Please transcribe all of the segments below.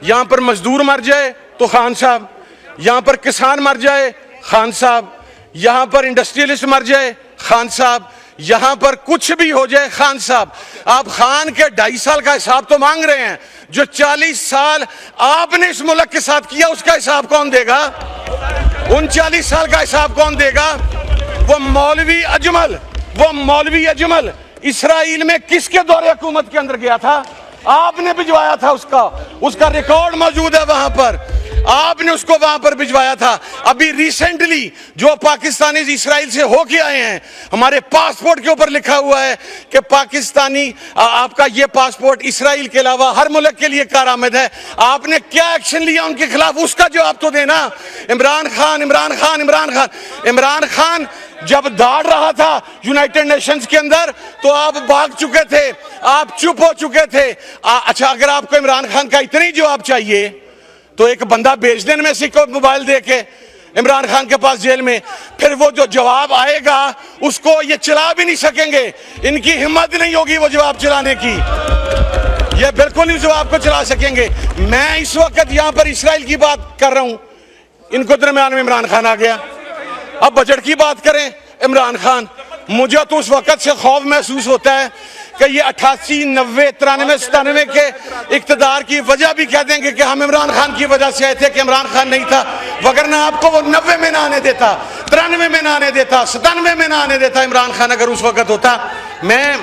यहाँ पर मजदूर मर जाए तो खान साहब, यहाँ पर किसान मर जाए खान साहब, यहाँ पर इंडस्ट्रियलिस्ट मर जाए खान साहब, यहाँ पर कुछ भी हो जाए खान साहब। आप खान के 2.5 साल का हिसाब तो मांग रहे हैं, जो 40 साल आपने इस मुल्क के साथ किया उसका हिसाब कौन देगा? उन 40 साल का हिसाब कौन देगा? वो मौलवी अजमल इसराइल में किसके दौरे हुकूमत के अंदर गया था? आपने भिजवाया था, उसका रिकॉर्ड मौजूद है वहां पर, आपने उसको वहां पर भिजवाया था। अभी रिसेंटली जो पाकिस्तानी इसराइल से होके आए हैं, हमारे पासपोर्ट के ऊपर लिखा हुआ है कि पाकिस्तानी आपका ये पासपोर्ट इसराइल के अलावा हर मुल्क के लिए कारआमद है। आपने क्या एक्शन लिया उनके खिलाफ, उसका जवाब तो देना। इमरान खान जब दाड़ रहा था यूनाइटेड नेशंस के अंदर तो आप भाग चुके थे, आप चुप हो चुके थे। अच्छा, अगर आपको इमरान खान का इतना ही जवाब चाहिए तो एक बंदा भेज देने में से को मोबाइल दे के इमरान खान के पास जेल में, फिर वो जो जवाब आएगा उसको ये चला भी नहीं सकेंगे। इनकी हिम्मत नहीं होगी वो जवाब चलाने की, ये बिल्कुल नहीं जवाब को चला सकेंगे। मैं इस वक्त यहाँ पर इसराइल की बात कर रहा हूँ, इनको दरमियान में इमरान खान आ गया। अब बजट की बात करें, इमरान खान, मुझे तो उस वक्त से खौफ महसूस होता है कि ये 88, 90, 93, 97 के इक्तदार की वजह भी कह देंगे कि हम इमरान खान की वजह से आए थे कि इमरान खान नहीं था, वगरना आपको वो 90 में ना आने देता, 93 में ना आने देता, 97 में ना आने देता इमरान खान अगर उस वक्त होता। मैं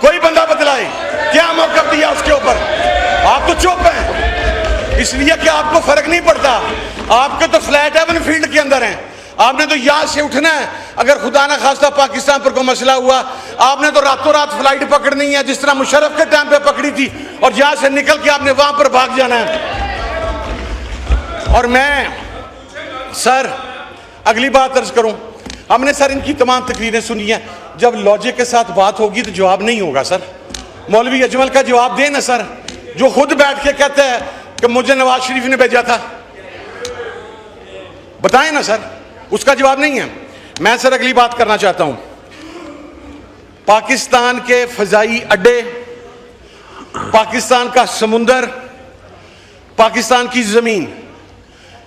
कोई बंदा बतलाए क्या मौक़िफ़ दिया उसके ऊपर? आप तो चुप हैं इसलिए कि आपको फर्क नहीं पड़ता, आपके तो फ्लैट हेवन फील्ड के अंदर हैं। आपने तो यहाँ से उठना है, अगर खुदा ना खास्ता पाकिस्तान पर कोई मसला हुआ, आपने तो रातों रात फ्लाइट पकड़नी है जिस तरह मुशर्रफ के टाइम पे पकड़ी थी, और यहाँ से निकल के आपने वहां पर भाग जाना है। और मैं सर अगली बात अर्ज करूं, हमने सर इनकी तमाम तकरीरें सुनी है, जब लॉजिक के साथ बात होगी तो जवाब नहीं होगा सर। मौलवी अजमल का जवाब दें ना सर, जो खुद बैठ के कहते हैं कि मुझे नवाज शरीफ ने भेजा था, बताएं ना सर, उसका जवाब नहीं है। मैं सर अगली बात करना चाहता हूं, पाकिस्तान के फजाई अड्डे, पाकिस्तान का समुंदर, पाकिस्तान की जमीन,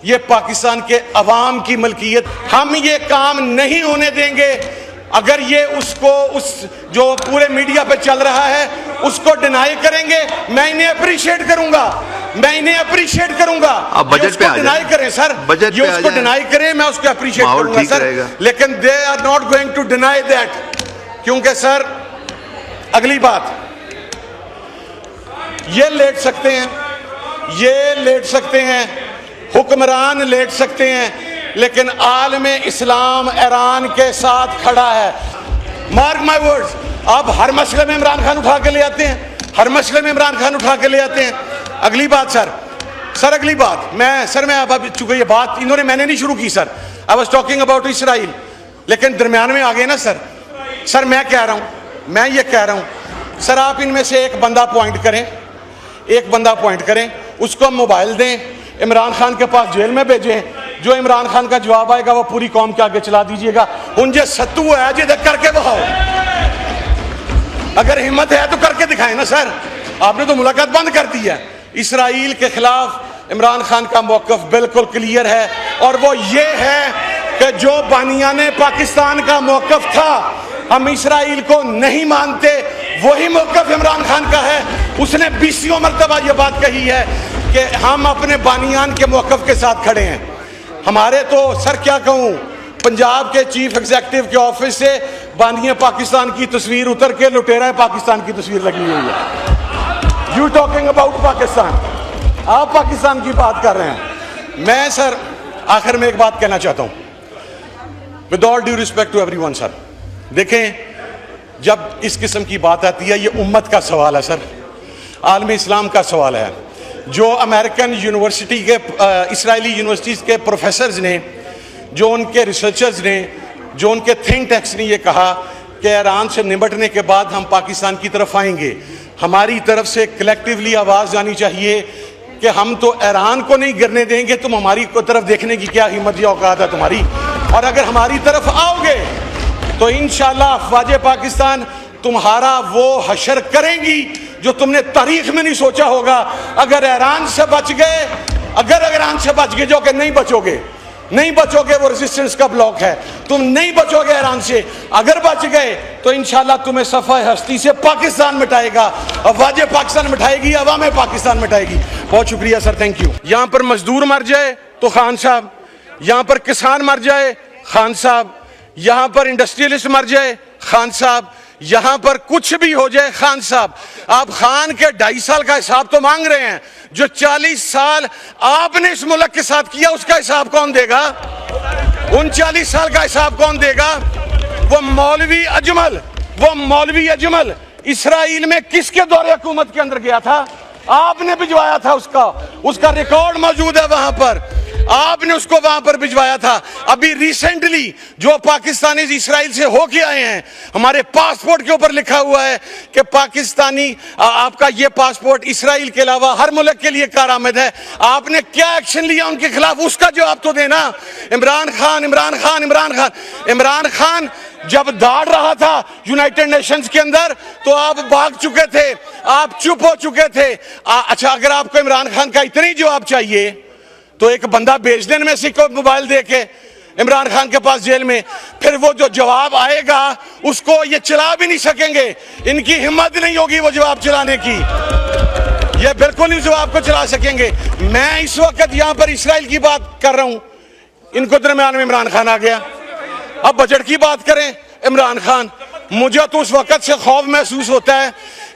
ये पाकिस्तान के अवाम की मलकियत। हम ये काम नहीं होने देंगे। अगर ये उसको उस जो पूरे मीडिया पे चल रहा है उसको डिनाई करेंगे, मैं इन्हें अप्रिशिएट करूंगा, मैं इन्हें अप्रिशिएट करूंगा। बजट पे डिनाई करें सर, बजट ये उसको डिनाई करें, मैं उसको अप्रिशिएट करूंगा सर, लेकिन they are not going to deny that. क्योंकि सर अगली बात, ये लेट सकते हैं, ये लेट सकते हैं, हुक्मरान लेट सकते हैं, लेकिन आलमे इस्लाम ईरान के साथ खड़ा है। मार्क माय वर्ड्स, आप हर मसले में इमरान खान उठा के ले आते हैं, हर मसले में इमरान खान उठा के ले आते हैं। अगली बात सर अगली बात, मैं अब चूंकि ये बात मैंने नहीं शुरू की sir, I was talking about Israel, लेकिन दरमियान में आ गए ना सर मैं ये कह रहा हूं सर, आप इनमें से एक बंदा पॉइंट करें, उसको मोबाइल दें, इमरान खान के पास जेल में भेजें, जो इमरान खान का जवाब आएगा वो पूरी कौम के आगे चला दीजिएगा। उनजे सत्तू है जिधर करके दिखाओ, अगर हिम्मत है तो करके दिखाएं ना सर। आपने तो मुलाकात बंद कर दी है। इसराइल के खिलाफ इमरान खान का मौक़िफ़ बिल्कुल क्लियर है, और वो ये है कि जो बानियाने पाकिस्तान का मौक़िफ़ था, हम इसराइल को नहीं मानते, वही मौक़िफ़ इमरान खान का है। उसने 20 मरतबा ये बात कही है कि हम अपने बानियान के मौक़िफ़ के साथ खड़े हैं। हमारे तो सर क्या कहूँ, पंजाब के चीफ एग्जीक्यूटिव के ऑफिस से बानिया पाकिस्तान की तस्वीर उतर के लुटेरा पाकिस्तान की तस्वीर लगी हुई है। यू टॉकिंग अबाउट पाकिस्तान, आप पाकिस्तान की बात कर रहे हैं। मैं सर आखिर में एक बात कहना चाहता हूँ, with all due respect to everyone sir, देखें जब इस किस्म की बात आती है, ये उम्मत का सवाल है सर, आलमी इस्लाम का सवाल है। जो अमेरिकन यूनिवर्सिटी के इसराइली यूनिवर्सिटीज़ के प्रोफेसर्स ने, जो उनके रिसर्चर्स ने, जो उनके थिंक टैंक्स ने ये कहा कि ईरान से निपटने के बाद हम पाकिस्तान की तरफ आएंगे, हमारी तरफ से कलेक्टिवली आवाज़ आनी चाहिए कि हम तो ईरान को नहीं गिरने देंगे, तुम हमारी तरफ देखने की क्या हिम्मत या औकात है तुम्हारी, और अगर हमारी तरफ आओगे तो इंशाअल्लाह अफ़वाज पाकिस्तान तुम्हारा वो हशर करेंगी जो तुमने तारीख में नहीं सोचा होगा। अगर ईरान से बच गए, अगर ईरान से बच गए, जो कि नहीं बचोगे, नहीं बचोगे, वो रेजिस्टेंस का ब्लॉक है, तुम नहीं बचोगे ईरान से। अगर बच गए तो इंशाल्लाह तुम्हें सफ़े हस्ती से पाकिस्तान मिटाएगा, अफवाज पाकिस्तान मिटाएगी, अवाम पाकिस्तान मिटाएगी। बहुत शुक्रिया सर, थैंक यू। यहाँ पर मजदूर मर जाए तो खान साहब, यहाँ पर किसान मर जाए खान साहब, यहाँ पर इंडस्ट्रियलिस्ट मर जाए खान साहब, यहाँ पर कुछ भी हो जाए खान साहब। आप खान के 2.5 साल का हिसाब तो मांग रहे हैं, जो 40 साल आपने इस मुल्क के साथ किया उसका हिसाब कौन देगा? उन 40 साल का हिसाब कौन देगा? वो मौलवी अजमल इसराइल में किसके दौरे हुकूमत के अंदर गया था? आपने भिजवाया था, उसका रिकॉर्ड मौजूद है वहां पर, आपने उसको वहां पर भिजवाया था। अभी रिसेंटली जो पाकिस्तानी इसराइल से होके आए हैं, हमारे पासपोर्ट के ऊपर लिखा हुआ है कि पाकिस्तानी, आपका ये पासपोर्ट इसराइल के अलावा हर मुल्क के लिए कारआमद है। आपने क्या एक्शन लिया उनके खिलाफ, उसका जवाब तो देना। इमरान खान जब दाड़ रहा था यूनाइटेड नेशंस के अंदर तो आप भाग चुके थे, आप चुप हो चुके थे। अच्छा, अगर आपको इमरान खान का इतना ही जवाब चाहिए तो एक बंदा भेज देने में से मोबाइल दे के इमरान खान के पास जेल में, फिर वो जो जवाब आएगा उसको ये चला भी नहीं सकेंगे, इनकी हिम्मत नहीं होगी वो जवाब चलाने की, ये बिल्कुल नहीं जवाब को चला सकेंगे। मैं इस वक्त यहां पर इसराइल की बात कर रहा हूं, इनको दरमियान में इमरान खान आ गया। अब बजट की बात करें, इमरान खान, मुझे तो उस वक्त से खौफ महसूस होता है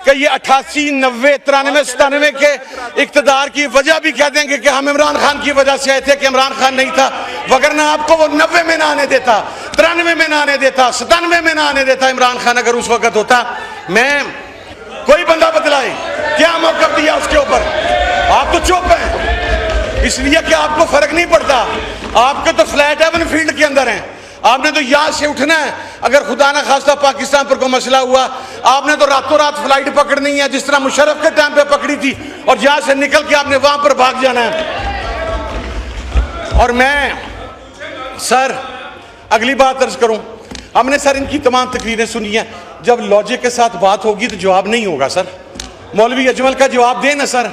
कि ये 88, 90, 93, 97 के इक्तदार की वजह भी कह देंगे कि हम इमरान खान की वजह से आए थे कि इमरान खान नहीं था, वगरना आपको वो 90 में ना आने देता, 93 में ना आने देता, 97 में ना आने देता इमरान खान अगर उस वक्त होता। मैं, कोई बंदा बतलाए क्या मौक़िफ़ दिया उसके ऊपर? आप तो चुप हैं इसलिए कि आपको फर्क नहीं पड़ता, आपके तो फ्लैट हेवन फील्ड के अंदर हैं, आपने तो यहां से उठना है। अगर खुदा ना खास्ता पाकिस्तान पर कोई मसला हुआ, आपने तो रातों रात फ्लाइट पकड़नी है जिस तरह मुशर्रफ के टाइम पे पकड़ी थी, और यहां से निकल के आपने वहां पर भाग जाना है। और मैं सर अगली बात अर्ज करूं, हमने सर इनकी तमाम तकरीरें सुनी हैं, जब लॉजिक के साथ बात होगी तो जवाब नहीं होगा सर। मौलवी अजमल का जवाब दे ना सर,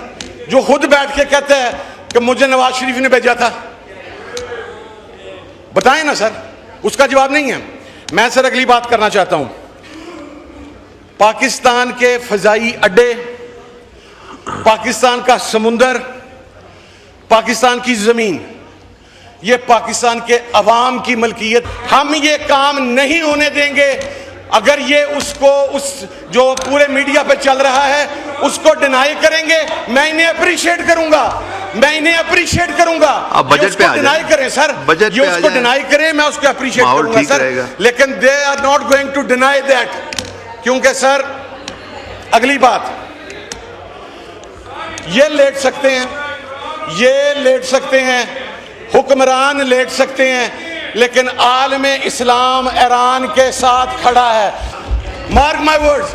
जो खुद बैठ के कहते हैं कि मुझे नवाज शरीफ ने भेजा था, बताएं ना सर, उसका जवाब नहीं है। मैं सर अगली बात करना चाहता हूं, पाकिस्तान के फजाई अड्डे, पाकिस्तान का समुंदर, पाकिस्तान की जमीन, ये पाकिस्तान के अवाम की मलकियत, हम ये काम नहीं होने देंगे। अगर ये उसको, उस जो पूरे मीडिया पे चल रहा है उसको डिनाई करेंगे, मैं इन्हें अप्रिशिएट करूंगा, मैं इन्हें अप्रिशिएट करूंगा। आप बजट पे डिनाई करें सर, बजट ये उसको डिनाई करें, मैं उसको अप्रिशिएट करूंगा सर, लेकिन they are not going to deny that. क्योंकि सर अगली बात, ये लेट सकते हैं, ये लेट सकते हैं, हुक्मरान लेट सकते हैं, लेकिन आलम इस्लाम ईरान के साथ खड़ा है। Mark my words,